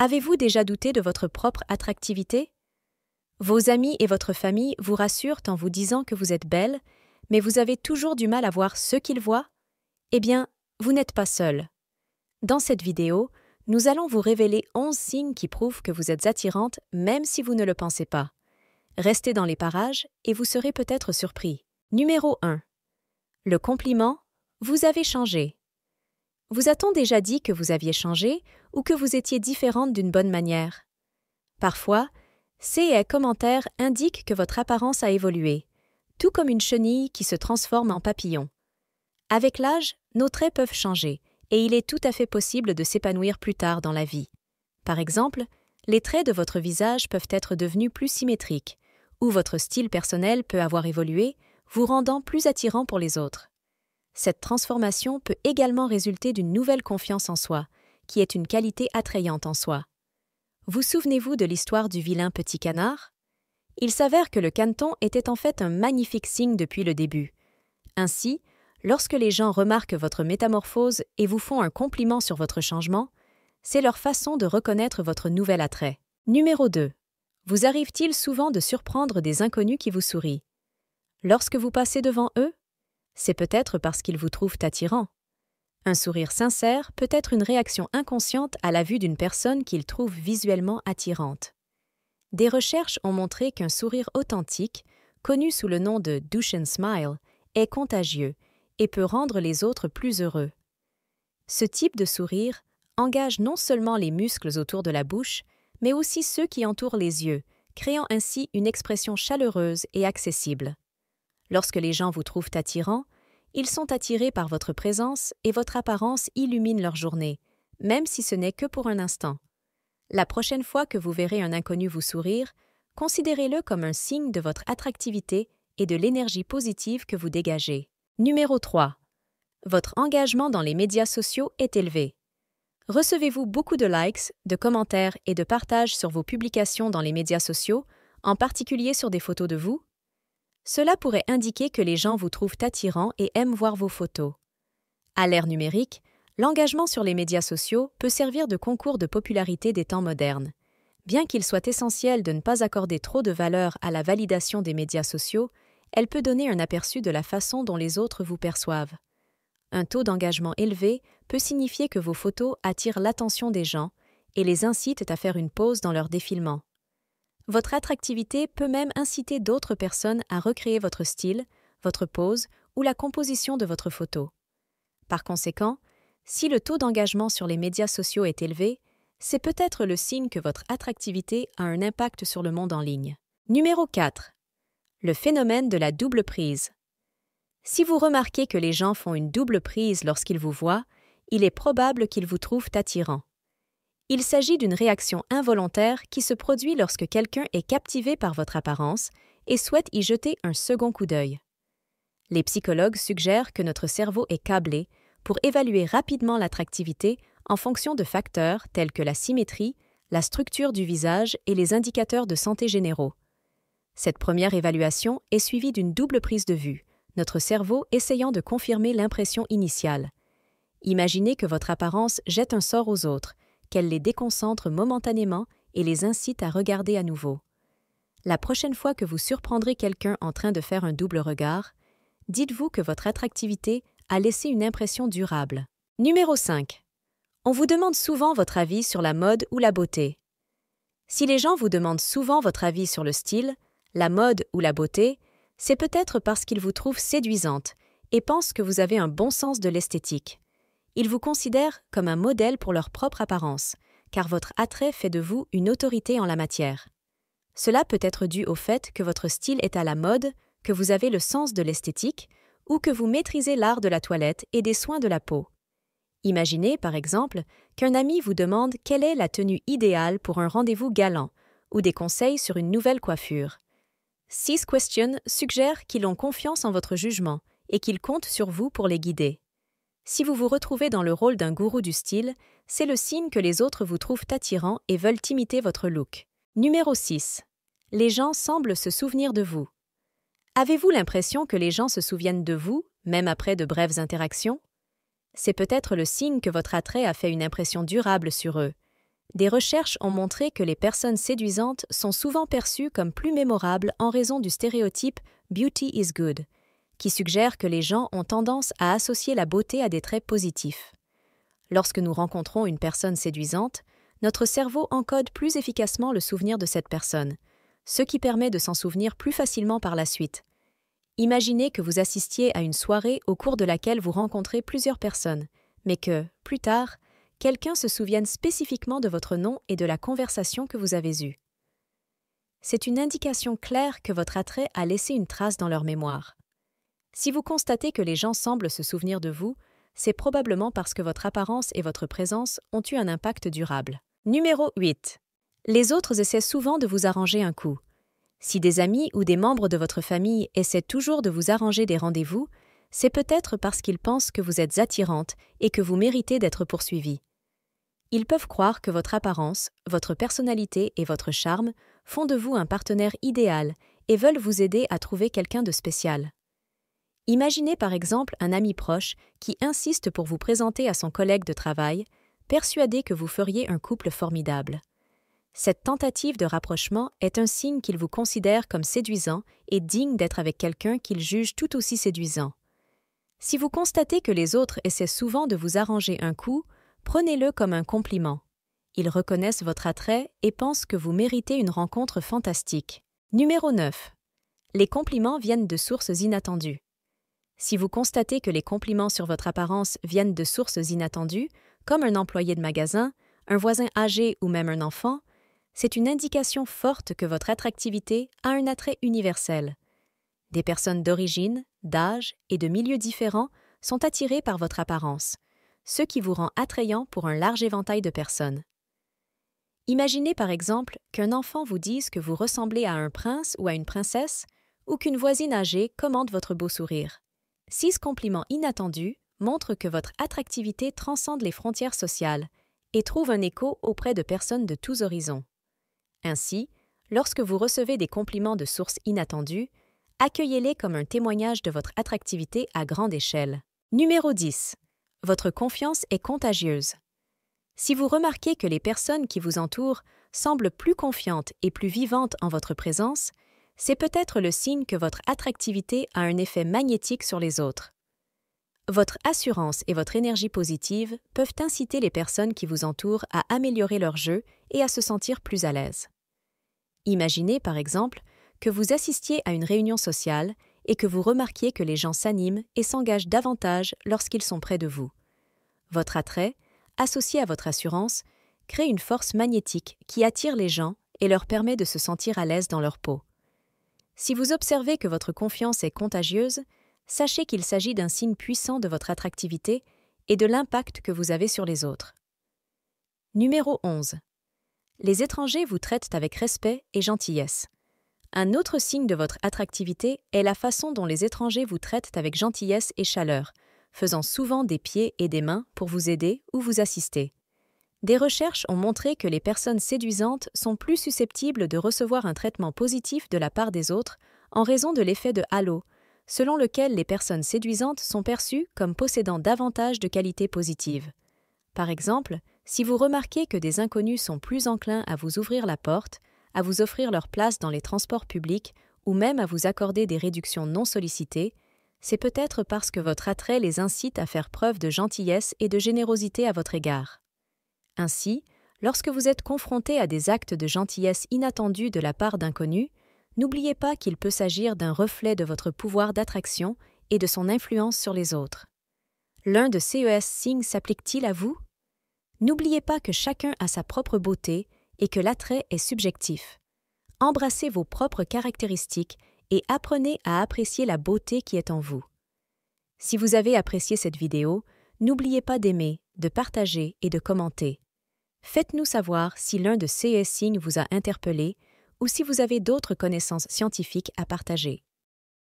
Avez-vous déjà douté de votre propre attractivité? Vos amis et votre famille vous rassurent en vous disant que vous êtes belle, mais vous avez toujours du mal à voir ce qu'ils voient? Eh bien, vous n'êtes pas seul. Dans cette vidéo, nous allons vous révéler 11 signes qui prouvent que vous êtes attirante même si vous ne le pensez pas. Restez dans les parages et vous serez peut-être surpris. Numéro 1. Le compliment « Vous avez changé ». Vous a-t-on déjà dit que vous aviez changé ou que vous étiez différente d'une bonne manière? Parfois, ces commentaires indiquent que votre apparence a évolué, tout comme une chenille qui se transforme en papillon. Avec l'âge, nos traits peuvent changer et il est tout à fait possible de s'épanouir plus tard dans la vie. Par exemple, les traits de votre visage peuvent être devenus plus symétriques, ou votre style personnel peut avoir évolué, vous rendant plus attirant pour les autres. Cette transformation peut également résulter d'une nouvelle confiance en soi, qui est une qualité attrayante en soi. Vous souvenez-vous de l'histoire du vilain petit canard? Il s'avère que le caneton était en fait un magnifique signe depuis le début. Ainsi, lorsque les gens remarquent votre métamorphose et vous font un compliment sur votre changement, c'est leur façon de reconnaître votre nouvel attrait. Numéro 2. Vous arrive-t-il souvent de surprendre des inconnus qui vous sourient? Lorsque vous passez devant eux, c'est peut-être parce qu'ils vous trouvent attirant. Un sourire sincère peut être une réaction inconsciente à la vue d'une personne qu'ils trouvent visuellement attirante. Des recherches ont montré qu'un sourire authentique, connu sous le nom de Duchenne Smile, est contagieux et peut rendre les autres plus heureux. Ce type de sourire engage non seulement les muscles autour de la bouche, mais aussi ceux qui entourent les yeux, créant ainsi une expression chaleureuse et accessible. Lorsque les gens vous trouvent attirant, ils sont attirés par votre présence et votre apparence illumine leur journée, même si ce n'est que pour un instant. La prochaine fois que vous verrez un inconnu vous sourire, considérez-le comme un signe de votre attractivité et de l'énergie positive que vous dégagez. Numéro 3. Votre engagement dans les médias sociaux est élevé. Recevez-vous beaucoup de likes, de commentaires et de partages sur vos publications dans les médias sociaux, en particulier sur des photos de vous? Cela pourrait indiquer que les gens vous trouvent attirant et aiment voir vos photos. À l'ère numérique, l'engagement sur les médias sociaux peut servir de concours de popularité des temps modernes. Bien qu'il soit essentiel de ne pas accorder trop de valeur à la validation des médias sociaux, elle peut donner un aperçu de la façon dont les autres vous perçoivent. Un taux d'engagement élevé peut signifier que vos photos attirent l'attention des gens et les incitent à faire une pause dans leur défilement. Votre attractivité peut même inciter d'autres personnes à recréer votre style, votre pose ou la composition de votre photo. Par conséquent, si le taux d'engagement sur les médias sociaux est élevé, c'est peut-être le signe que votre attractivité a un impact sur le monde en ligne. Numéro 4. Le phénomène de la double prise. Si vous remarquez que les gens font une double prise lorsqu'ils vous voient, il est probable qu'ils vous trouvent attirant. Il s'agit d'une réaction involontaire qui se produit lorsque quelqu'un est captivé par votre apparence et souhaite y jeter un second coup d'œil. Les psychologues suggèrent que notre cerveau est câblé pour évaluer rapidement l'attractivité en fonction de facteurs tels que la symétrie, la structure du visage et les indicateurs de santé généraux. Cette première évaluation est suivie d'une double prise de vue, notre cerveau essayant de confirmer l'impression initiale. Imaginez que votre apparence jette un sort aux autres, qu'elle les déconcentre momentanément et les incite à regarder à nouveau. La prochaine fois que vous surprendrez quelqu'un en train de faire un double regard, dites-vous que votre attractivité a laissé une impression durable. Numéro 5. On vous demande souvent votre avis sur la mode ou la beauté. Si les gens vous demandent souvent votre avis sur le style, la mode ou la beauté, c'est peut-être parce qu'ils vous trouvent séduisante et pensent que vous avez un bon sens de l'esthétique. Ils vous considèrent comme un modèle pour leur propre apparence, car votre attrait fait de vous une autorité en la matière. Cela peut être dû au fait que votre style est à la mode, que vous avez le sens de l'esthétique, ou que vous maîtrisez l'art de la toilette et des soins de la peau. Imaginez, par exemple, qu'un ami vous demande quelle est la tenue idéale pour un rendez-vous galant, ou des conseils sur une nouvelle coiffure. This Question suggère qu'ils ont confiance en votre jugement et qu'ils comptent sur vous pour les guider. Si vous vous retrouvez dans le rôle d'un gourou du style, c'est le signe que les autres vous trouvent attirant et veulent imiter votre look. Numéro 6. Les gens semblent se souvenir de vous. Avez-vous l'impression que les gens se souviennent de vous, même après de brèves interactions? C'est peut-être le signe que votre attrait a fait une impression durable sur eux. Des recherches ont montré que les personnes séduisantes sont souvent perçues comme plus mémorables en raison du stéréotype « beauty is good », qui suggère que les gens ont tendance à associer la beauté à des traits positifs. Lorsque nous rencontrons une personne séduisante, notre cerveau encode plus efficacement le souvenir de cette personne, ce qui permet de s'en souvenir plus facilement par la suite. Imaginez que vous assistiez à une soirée au cours de laquelle vous rencontrez plusieurs personnes, mais que, plus tard, quelqu'un se souvienne spécifiquement de votre nom et de la conversation que vous avez eue. C'est une indication claire que votre attrait a laissé une trace dans leur mémoire. Si vous constatez que les gens semblent se souvenir de vous, c'est probablement parce que votre apparence et votre présence ont eu un impact durable. Numéro 8. Les autres essaient souvent de vous arranger un coup. Si des amis ou des membres de votre famille essaient toujours de vous arranger des rendez-vous, c'est peut-être parce qu'ils pensent que vous êtes attirante et que vous méritez d'être poursuivie. Ils peuvent croire que votre apparence, votre personnalité et votre charme font de vous un partenaire idéal et veulent vous aider à trouver quelqu'un de spécial. Imaginez par exemple un ami proche qui insiste pour vous présenter à son collègue de travail, persuadé que vous feriez un couple formidable. Cette tentative de rapprochement est un signe qu'il vous considère comme séduisant et digne d'être avec quelqu'un qu'il juge tout aussi séduisant. Si vous constatez que les autres essaient souvent de vous arranger un coup, prenez-le comme un compliment. Ils reconnaissent votre attrait et pensent que vous méritez une rencontre fantastique. Numéro 9. Les compliments viennent de sources inattendues. Si vous constatez que les compliments sur votre apparence viennent de sources inattendues, comme un employé de magasin, un voisin âgé ou même un enfant, c'est une indication forte que votre attractivité a un attrait universel. Des personnes d'origine, d'âge et de milieux différents sont attirées par votre apparence, ce qui vous rend attrayant pour un large éventail de personnes. Imaginez par exemple qu'un enfant vous dise que vous ressemblez à un prince ou à une princesse, ou qu'une voisine âgée commente votre beau sourire. 6 compliments inattendus montrent que votre attractivité transcende les frontières sociales et trouve un écho auprès de personnes de tous horizons. Ainsi, lorsque vous recevez des compliments de sources inattendues, accueillez-les comme un témoignage de votre attractivité à grande échelle. Numéro 10. Votre confiance est contagieuse. Si vous remarquez que les personnes qui vous entourent semblent plus confiantes et plus vivantes en votre présence, c'est peut-être le signe que votre attractivité a un effet magnétique sur les autres. Votre assurance et votre énergie positive peuvent inciter les personnes qui vous entourent à améliorer leur jeu et à se sentir plus à l'aise. Imaginez, par exemple, que vous assistiez à une réunion sociale et que vous remarquiez que les gens s'animent et s'engagent davantage lorsqu'ils sont près de vous. Votre attrait, associé à votre assurance, crée une force magnétique qui attire les gens et leur permet de se sentir à l'aise dans leur peau. Si vous observez que votre confiance est contagieuse, sachez qu'il s'agit d'un signe puissant de votre attractivité et de l'impact que vous avez sur les autres. Numéro 11. Les étrangers vous traitent avec respect et gentillesse. Un autre signe de votre attractivité est la façon dont les étrangers vous traitent avec gentillesse et chaleur, faisant souvent des pieds et des mains pour vous aider ou vous assister. Des recherches ont montré que les personnes séduisantes sont plus susceptibles de recevoir un traitement positif de la part des autres en raison de l'effet de halo, selon lequel les personnes séduisantes sont perçues comme possédant davantage de qualités positives. Par exemple, si vous remarquez que des inconnus sont plus enclins à vous ouvrir la porte, à vous offrir leur place dans les transports publics ou même à vous accorder des réductions non sollicitées, c'est peut-être parce que votre attrait les incite à faire preuve de gentillesse et de générosité à votre égard. Ainsi, lorsque vous êtes confronté à des actes de gentillesse inattendus de la part d'inconnus, n'oubliez pas qu'il peut s'agir d'un reflet de votre pouvoir d'attraction et de son influence sur les autres. L'un de ces signes s'applique-t-il à vous? N'oubliez pas que chacun a sa propre beauté et que l'attrait est subjectif. Embrassez vos propres caractéristiques et apprenez à apprécier la beauté qui est en vous. Si vous avez apprécié cette vidéo, n'oubliez pas d'aimer, de partager et de commenter. Faites-nous savoir si l'un de ces signes vous a interpellé ou si vous avez d'autres connaissances scientifiques à partager.